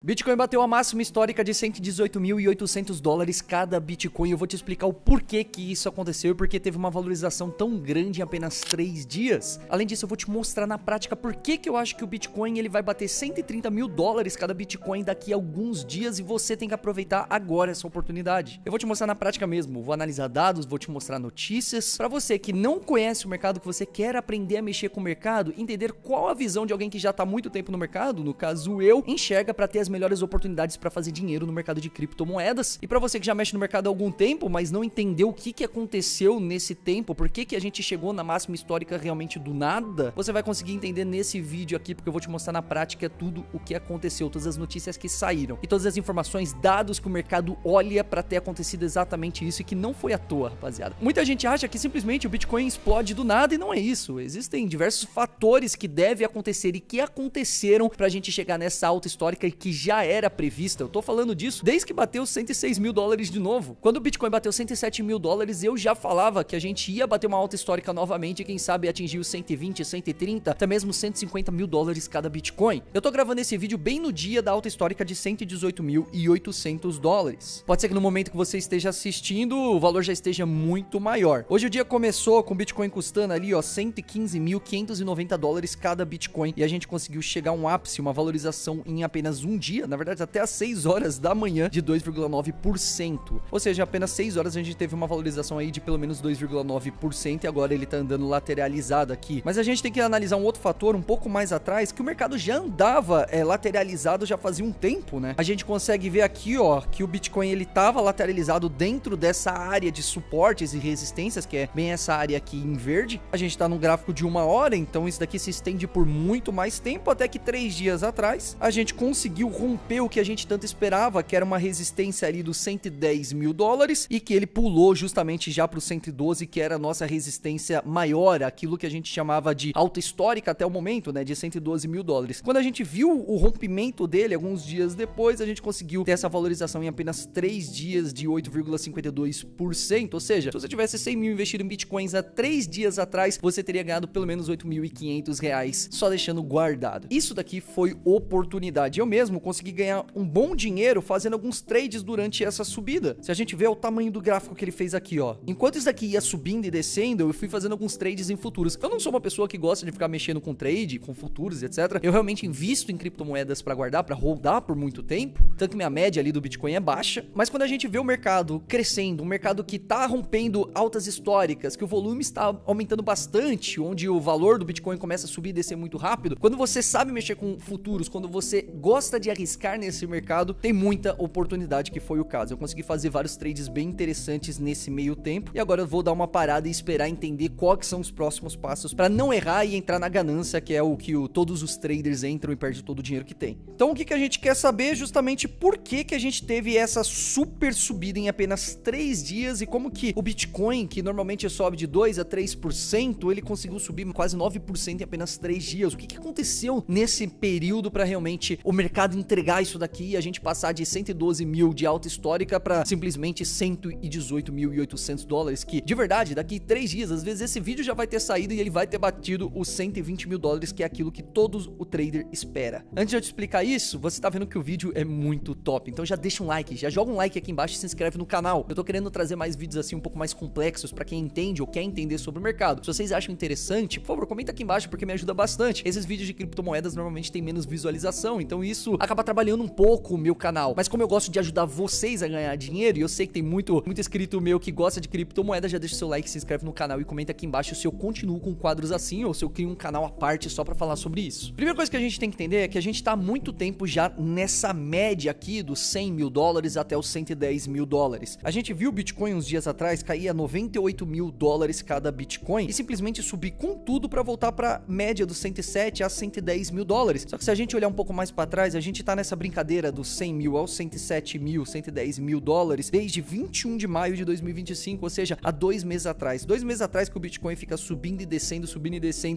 Bitcoin bateu a máxima histórica de 118.800 dólares cada Bitcoin. Eu vou te explicar o porquê que isso aconteceu e porque teve uma valorização tão grande em apenas 3 dias. Além disso, eu vou te mostrar na prática por que eu acho que o Bitcoin ele vai bater 130 mil dólares cada Bitcoin daqui a alguns dias e você tem que aproveitar agora essa oportunidade. Eu vou te mostrar na prática mesmo, vou analisar dados, vou te mostrar notícias. Para você que não conhece o mercado, que você quer aprender a mexer com o mercado, entender qual a visão de alguém que já está há muito tempo no mercado, no caso eu, enxerga para ter as melhores oportunidades para fazer dinheiro no mercado de criptomoedas. E para você que já mexe no mercado há algum tempo, mas não entendeu o que aconteceu nesse tempo, por que a gente chegou na máxima histórica realmente do nada, você vai conseguir entender nesse vídeo aqui, porque eu vou te mostrar na prática tudo o que aconteceu, todas as notícias que saíram e todas as informações, dados que o mercado olha para ter acontecido exatamente isso e que não foi à toa, rapaziada. Muita gente acha que simplesmente o Bitcoin explode do nada e não é isso. Existem diversos fatores que devem acontecer e que aconteceram pra gente chegar nessa alta histórica e que já era prevista. Eu tô falando disso desde que bateu 106 mil dólares de novo. Quando o Bitcoin bateu 107 mil dólares, eu já falava que a gente ia bater uma alta histórica novamente e quem sabe atingir os 120, 130, até mesmo 150 mil dólares cada Bitcoin. Eu tô gravando esse vídeo bem no dia da alta histórica de 118.800 dólares. Pode ser que no momento que você esteja assistindo, o valor já esteja muito maior. Hoje o dia começou com o Bitcoin custando ali, ó, 115.590 dólares cada Bitcoin e a gente conseguiu chegar a um ápice, uma valorização em apenas um dia, na verdade até às 6 horas da manhã, de 2,9%. Ou seja, apenas 6 horas a gente teve uma valorização aí de pelo menos 2,9% e agora ele tá andando lateralizado aqui. Mas a gente tem que analisar um outro fator um pouco mais atrás, que o mercado já andava lateralizado já fazia um tempo, né? A gente consegue ver aqui, ó, que o Bitcoin ele tava lateralizado dentro dessa área de suportes e resistências, que é bem essa área aqui em verde. A gente tá num gráfico de 1 hora, então isso daqui se estende por muito mais tempo, até que 3 dias atrás a gente conseguiu romper o que a gente tanto esperava, que era uma resistência ali dos 110 mil dólares e que ele pulou justamente já para o 112, que era a nossa resistência maior, aquilo que a gente chamava de alta histórica até o momento, né, de 112 mil dólares. Quando a gente viu o rompimento dele, alguns dias depois, a gente conseguiu ter essa valorização em apenas 3 dias de 8,52%, ou seja, se você tivesse 100 mil investido em Bitcoins há 3 dias atrás, você teria ganhado pelo menos 8.500 reais só deixando guardado. Isso daqui foi oportunidade. Eu mesmo consegui ganhar um bom dinheiro fazendo alguns trades durante essa subida. Se a gente vê o tamanho do gráfico que ele fez aqui, ó. Enquanto isso daqui ia subindo e descendo, eu fui fazendo alguns trades em futuros. Eu não sou uma pessoa que gosta de ficar mexendo com trade, com futuros, etc. Eu realmente invisto em criptomoedas para guardar, para holdar por muito tempo. Tanto que minha média ali do Bitcoin é baixa. Mas quando a gente vê o mercado crescendo, um mercado que tá rompendo altas históricas, que o volume está aumentando bastante, onde o valor do Bitcoin começa a subir e descer muito rápido, quando você sabe mexer com futuros, quando você gosta de arriscar nesse mercado, tem muita oportunidade, que foi o caso. Eu consegui fazer vários trades bem interessantes nesse meio tempo e agora eu vou dar uma parada e esperar entender quais são os próximos passos para não errar e entrar na ganância, que é o que todos os traders entram e perdem todo o dinheiro que tem. Então o que a gente quer saber é justamente por que a gente teve essa super subida em apenas 3 dias e como que o Bitcoin, que normalmente sobe de 2 a 3%, ele conseguiu subir quase 9% em apenas 3 dias. O que aconteceu nesse período para realmente o mercado entregar isso daqui e a gente passar de 112 mil de alta histórica para simplesmente 118.800 dólares, que de verdade, daqui 3 dias, às vezes esse vídeo já vai ter saído e ele vai ter batido os 120 mil dólares, que é aquilo que todo o trader espera. Antes de eu te explicar isso, você tá vendo que o vídeo é muito top, então já deixa um like, já joga um like aqui embaixo e se inscreve no canal. Eu tô querendo trazer mais vídeos assim um pouco mais complexos para quem entende ou quer entender sobre o mercado. Se vocês acham interessante, por favor, comenta aqui embaixo porque me ajuda bastante. Esses vídeos de criptomoedas normalmente tem menos visualização, então isso acaba trabalhando um pouco o meu canal. Mas como eu gosto de ajudar vocês a ganhar dinheiro, e eu sei que tem muito inscrito meu que gosta de criptomoeda, já deixa o seu like, se inscreve no canal e comenta aqui embaixo se eu continuo com quadros assim ou se eu crio um canal à parte só pra falar sobre isso. Primeira coisa que a gente tem que entender é que a gente tá há muito tempo já nessa média aqui dos 100 mil dólares até os 110 mil dólares. A gente viu o Bitcoin uns dias atrás cair a 98 mil dólares cada Bitcoin e simplesmente subir com tudo pra voltar pra média dos 107 a 110 mil dólares. Só que se a gente olhar um pouco mais pra trás, a gente tá nessa brincadeira dos 100 mil aos 107 mil, 110 mil dólares desde 21 de maio de 2025, ou seja, há 2 meses atrás. 2 meses atrás que o Bitcoin fica subindo e descendo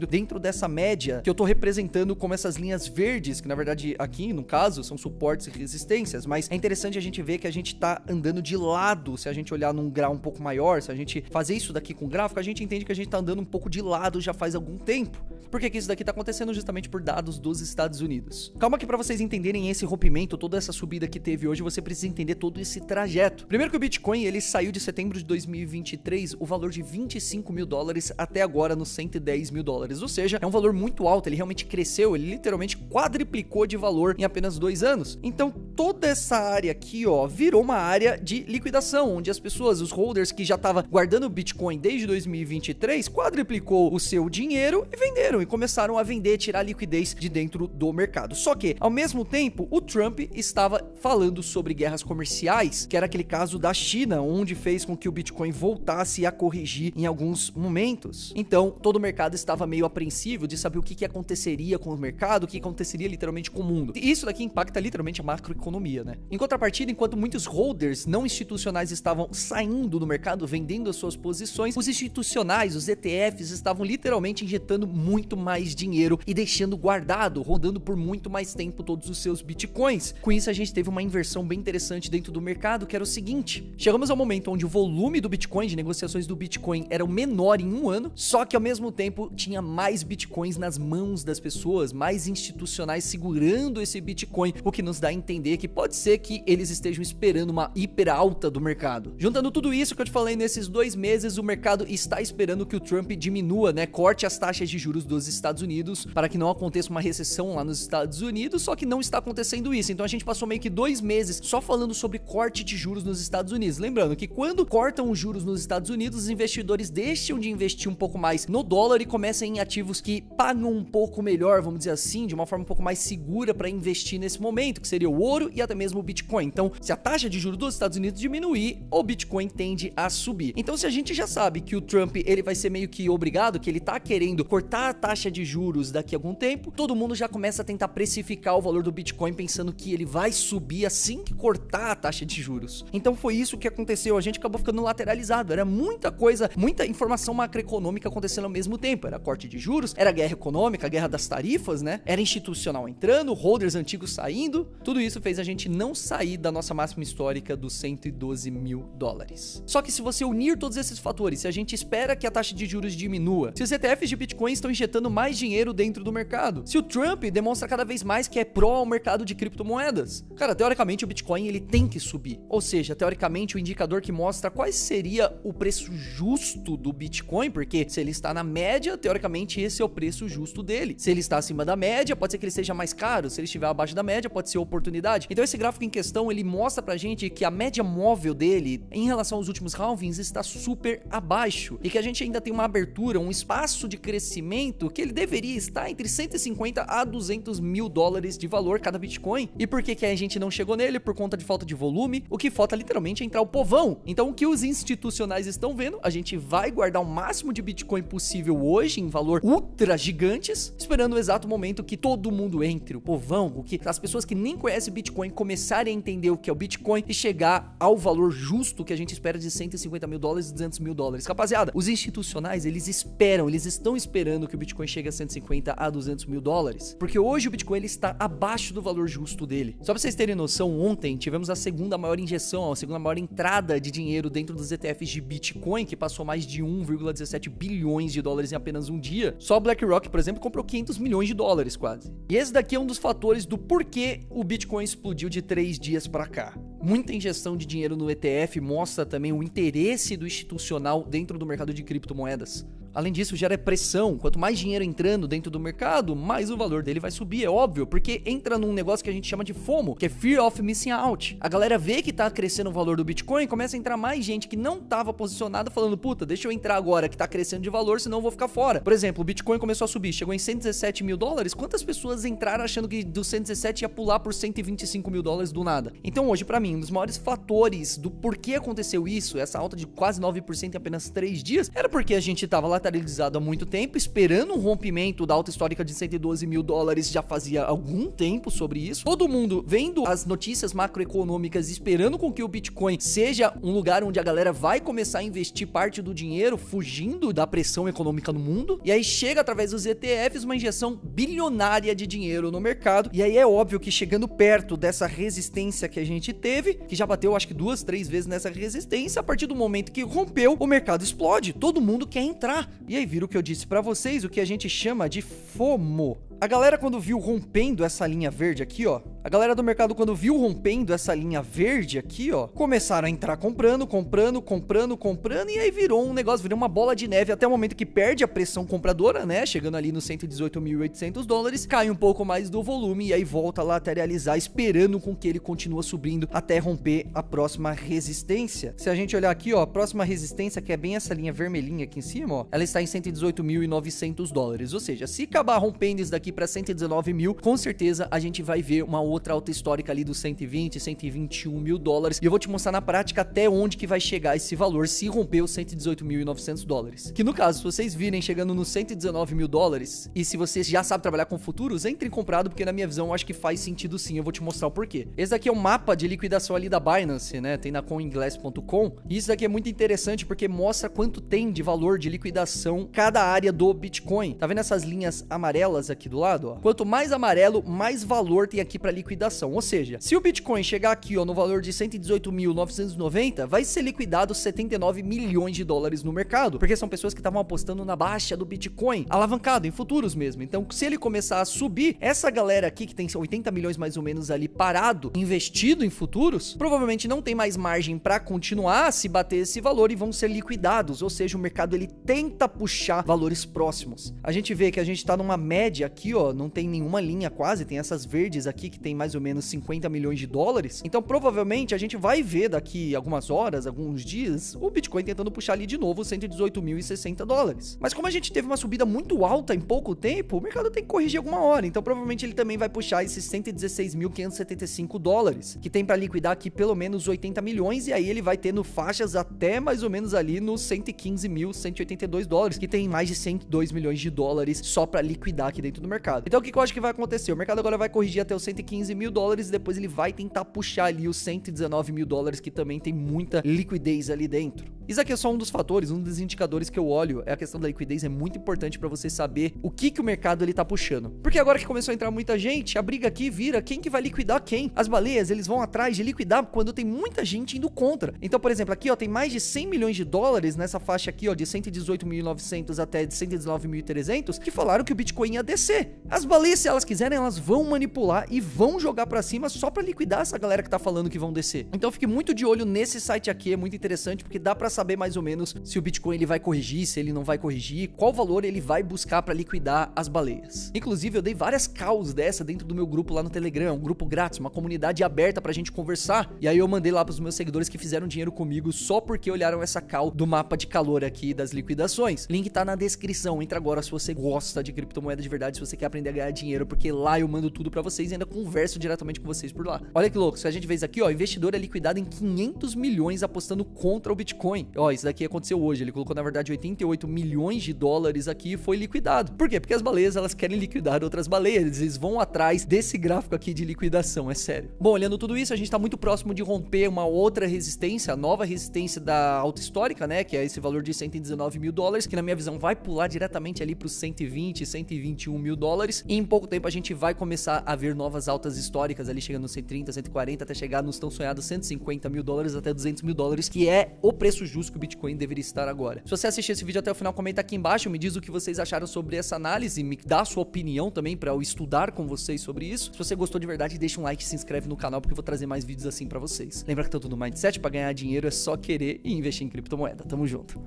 dentro dessa média que eu tô representando como essas linhas verdes, que na verdade aqui no caso são suportes e resistências, mas é interessante a gente ver que a gente tá andando de lado. Se a gente olhar num grau um pouco maior, se a gente fazer isso daqui com gráfico, a gente entende que a gente tá andando um pouco de lado já faz algum tempo. Por que isso daqui tá acontecendo? Justamente por dados dos Estados Unidos. Calma que pra vocês entenderem entenderem esse rompimento, toda essa subida que teve hoje, você precisa entender todo esse trajeto. Primeiro que o Bitcoin, ele saiu de setembro de 2023, o valor de 25 mil dólares até agora nos 110 mil dólares, ou seja, é um valor muito alto, ele realmente cresceu, ele literalmente quadriplicou de valor em apenas 2 anos. Então, toda essa área aqui, ó, virou uma área de liquidação, onde as pessoas, os holders que já estavam guardando Bitcoin desde 2023, quadriplicou o seu dinheiro e venderam, e começaram a vender, tirar liquidez de dentro do mercado. Só que, ao mesmo tempo, o Trump estava falando sobre guerras comerciais, que era aquele caso da China, onde fez com que o Bitcoin voltasse a corrigir em alguns momentos. Então, todo o mercado estava meio apreensivo de saber o que aconteceria com o mercado, o que aconteceria literalmente com o mundo. E isso daqui impacta literalmente a macroeconomia, né? Em contrapartida, enquanto muitos holders não institucionais estavam saindo do mercado, vendendo as suas posições, os institucionais, os ETFs, estavam literalmente injetando muito mais dinheiro e deixando guardado, rodando por muito mais tempo todos os seus Bitcoins. Com isso, a gente teve uma inversão bem interessante dentro do mercado, que era o seguinte: chegamos ao momento onde o volume do Bitcoin, de negociações do Bitcoin, era o menor em um ano, só que ao mesmo tempo tinha mais Bitcoins nas mãos das pessoas, mais institucionais segurando esse Bitcoin, o que nos dá a entender que pode ser que eles estejam esperando uma hiper alta do mercado. Juntando tudo isso que eu te falei, nesses 2 meses, o mercado está esperando que o Trump diminua, né, corte as taxas de juros dos Estados Unidos para que não aconteça uma recessão lá nos Estados Unidos, só que não está acontecendo isso. Então a gente passou meio que 2 meses só falando sobre corte de juros nos Estados Unidos. Lembrando que quando cortam os juros nos Estados Unidos, os investidores deixam de investir um pouco mais no dólar e começam em ativos que pagam um pouco melhor, vamos dizer assim, de uma forma um pouco mais segura para investir nesse momento, que seria o ouro e até mesmo o Bitcoin. Então, se a taxa de juros dos Estados Unidos diminuir, o Bitcoin tende a subir. Então, se a gente já sabe que o Trump, ele vai ser meio que obrigado, que ele tá querendo cortar a taxa de juros daqui a algum tempo, todo mundo já começa a tentar precificar o valor do Bitcoin pensando que ele vai subir assim que cortar a taxa de juros. Então, foi isso que aconteceu, a gente acabou ficando lateralizado, era muita coisa, muita informação macroeconômica acontecendo ao mesmo tempo, era corte de juros, era guerra econômica, guerra das tarifas, né, era institucional entrando, holders antigos saindo, tudo isso fez a gente não sair da nossa máxima histórica dos 112 mil dólares. Só que se você unir todos esses fatores, se a gente espera que a taxa de juros diminua, se os ETFs de Bitcoin estão injetando mais dinheiro dentro do mercado, se o Trump demonstra cada vez mais que é pró ao mercado de criptomoedas, cara, teoricamente o Bitcoin ele tem que subir, ou seja, teoricamente o indicador que mostra qual seria o preço justo do Bitcoin, porque se ele está na média, teoricamente esse é o preço justo dele. Se ele está acima da média, pode ser que ele seja mais caro, se ele estiver abaixo da média, pode ser oportunidade. Então esse gráfico em questão, ele mostra pra gente que a média móvel dele, em relação aos últimos halvings, está super abaixo, e que a gente ainda tem uma abertura, um espaço de crescimento que ele deveria estar entre 150 a 200 mil dólares de valor cada Bitcoin. E por que a gente não chegou nele? Por conta de falta de volume. O que falta literalmente é entrar o povão. Então o que os institucionais estão vendo, a gente vai guardar o máximo de Bitcoin possível hoje em valor ultra gigantes, esperando o exato momento que todo mundo entre, o povão, o que as pessoas que nem conhecem Bitcoin começarem a entender o que é o Bitcoin e chegar ao valor justo que a gente espera de 150 mil dólares e 200 mil dólares. Rapaziada, os institucionais, eles estão esperando que o Bitcoin chegue a 150 a 200 mil dólares, porque hoje o Bitcoin ele está abaixo do valor justo dele. Só pra vocês terem noção, ontem tivemos a segunda maior injeção, a segunda maior entrada de dinheiro dentro dos ETFs de Bitcoin, que passou mais de 1,17 bilhões de dólares em apenas um dia. Só a BlackRock, por exemplo, comprou 500 milhões de dólares quase. E esse daqui é um dos fatores do porquê o Bitcoin explodiu de 3 dias pra cá. Muita injeção de dinheiro no ETF mostra também o interesse do institucional dentro do mercado de criptomoedas. Além disso, gera pressão. Quanto mais dinheiro entrando dentro do mercado, mais o valor dele vai subir, é óbvio, porque entra num negócio que a gente chama de FOMO, que é Fear of Missing Out. A galera vê que tá crescendo o valor do Bitcoin, começa a entrar mais gente que não tava posicionada falando, puta, deixa eu entrar agora que tá crescendo de valor, senão eu vou ficar fora. Por exemplo, o Bitcoin começou a subir, chegou em 117 mil dólares, quantas pessoas entraram achando que do 117 ia pular por 125 mil dólares do nada? Então hoje, pra mim, um dos maiores fatores do porquê aconteceu isso, essa alta de quase 9% em apenas 3 dias, era porque a gente tava lateralizado há muito tempo, esperando um rompimento da alta histórica de 112 mil dólares já fazia algum tempo sobre isso. Todo mundo vendo as notícias macroeconômicas, esperando com que o Bitcoin seja um lugar onde a galera vai começar a investir parte do dinheiro, fugindo da pressão econômica no mundo. E aí chega através dos ETFs uma injeção bilionária de dinheiro no mercado. E aí é óbvio que chegando perto dessa resistência que a gente teve, que já bateu acho que 2, 3 vezes nessa resistência, a partir do momento que rompeu, o mercado explode. Todo mundo quer entrar. E aí vira o que eu disse pra vocês, o que a gente chama de FOMO. A galera quando viu rompendo essa linha verde aqui, ó, a galera do mercado quando viu rompendo essa linha verde aqui, ó, começaram a entrar comprando, e aí virou um negócio, virou uma bola de neve até o momento que perde a pressão compradora, né, chegando ali nos 118.800 dólares, cai um pouco mais do volume e aí volta a lateralizar, esperando com que ele continue subindo até romper a próxima resistência. Se a gente olhar aqui, ó, a próxima resistência, que é bem essa linha vermelhinha aqui em cima, ó, ela está em 118.900 dólares, ou seja, se acabar rompendo isso daqui para 119 mil, com certeza a gente vai ver uma outra alta histórica ali dos 120, 121 mil dólares, e eu vou te mostrar na prática até onde que vai chegar esse valor se romper os 118.900 dólares. Que no caso, se vocês virem chegando nos 119 mil dólares, e se você já sabe trabalhar com futuros, entre em comprado, porque na minha visão eu acho que faz sentido sim, eu vou te mostrar o porquê. Esse daqui é um mapa de liquidação ali da Binance, né, tem na coinglass.com, e isso daqui é muito interessante porque mostra quanto tem de valor de liquidação cada área do Bitcoin. Tá vendo essas linhas amarelas aqui do lado, ó? Quanto mais amarelo, mais valor tem aqui para liquidação, ou seja, se o Bitcoin chegar aqui, ó, no valor de 118.990, vai ser liquidado 79 milhões de dólares no mercado, porque são pessoas que estavam apostando na baixa do Bitcoin, alavancado em futuros mesmo. Então, se ele começar a subir, essa galera aqui que tem 80 milhões mais ou menos ali parado, investido em futuros, provavelmente não tem mais margem para continuar a se bater esse valor e vão ser liquidados, ou seja, o mercado ele tenta puxar valores próximos. A gente vê que a gente tá numa média aqui, ó, não tem nenhuma linha quase, tem essas verdes aqui que tem mais ou menos 50 milhões de dólares. Então, provavelmente a gente vai ver daqui algumas horas, alguns dias, o Bitcoin tentando puxar ali de novo 118.060 dólares. Mas como a gente teve uma subida muito alta em pouco tempo, o mercado tem que corrigir alguma hora. Então, provavelmente ele também vai puxar esses 116.575 dólares, que tem para liquidar aqui pelo menos 80 milhões, e aí ele vai tendo faixas até mais ou menos ali nos 115.182 dólares, que tem mais de 102 milhões de dólares só para liquidar aqui dentro do mercado. Então, o que eu acho que vai acontecer? O mercado agora vai corrigir até os 115 mil dólares e depois ele vai tentar puxar ali os 119 mil dólares, que também tem muita liquidez ali dentro. Isso aqui é só um dos fatores, um dos indicadores que eu olho, é a questão da liquidez, é muito importante para você saber o que o mercado ele tá puxando. Porque agora que começou a entrar muita gente, a briga aqui vira quem que vai liquidar quem. As baleias, eles vão atrás de liquidar quando tem muita gente indo contra. Então, por exemplo, aqui, ó, tem mais de 100 milhões de dólares nessa faixa aqui, ó, de 118.900 até de 119.300, que falaram que o Bitcoin ia descer. As baleias, se elas quiserem, elas vão manipular e vão jogar para cima só para liquidar essa galera que tá falando que vão descer. Então, fique muito de olho nesse site aqui, é muito interessante porque dá para saber mais ou menos se o Bitcoin ele vai corrigir, se ele não vai corrigir, qual valor ele vai buscar para liquidar as baleias. Inclusive, eu dei várias calls dessa dentro do meu grupo lá no Telegram, um grupo grátis, uma comunidade aberta pra gente conversar, e aí eu mandei lá pros meus seguidores que fizeram dinheiro comigo só porque olharam essa call do mapa de calor aqui das liquidações. Link tá na descrição, entra agora se você gosta de criptomoeda de verdade, se você quer aprender a ganhar dinheiro, porque lá eu mando tudo pra vocês e ainda converso diretamente com vocês por lá. Olha que louco, se a gente vê isso aqui, ó, investidor é liquidado em 500 milhões apostando contra o Bitcoin. Ó, isso daqui aconteceu hoje, ele colocou na verdade 88 milhões de dólares aqui e foi liquidado. Por quê? Porque as baleias, elas querem liquidar outras baleias, eles vão atrás desse gráfico aqui de liquidação, é sério. Bom, olhando tudo isso, a gente tá muito próximo de romper uma outra resistência, a nova resistência da alta histórica, né, que é esse valor de 119 mil dólares, que na minha visão vai pular diretamente ali pros 120, 121 mil dólares, e em pouco tempo a gente vai começar a ver novas altas históricas ali, chegando nos 130, 140, até chegar nos tão sonhados 150 mil dólares até 200 mil dólares, que é o preço justo que o Bitcoin deveria estar agora. Se você assistir esse vídeo até o final, comenta aqui embaixo, me diz o que vocês acharam sobre essa análise, me dá a sua opinião também pra eu estudar com vocês sobre isso. Se você gostou de verdade, deixa um like e se inscreve no canal, porque eu vou trazer mais vídeos assim pra vocês. Lembra que tá tudo no Mindset, pra ganhar dinheiro é só querer e investir em criptomoeda. Tamo junto.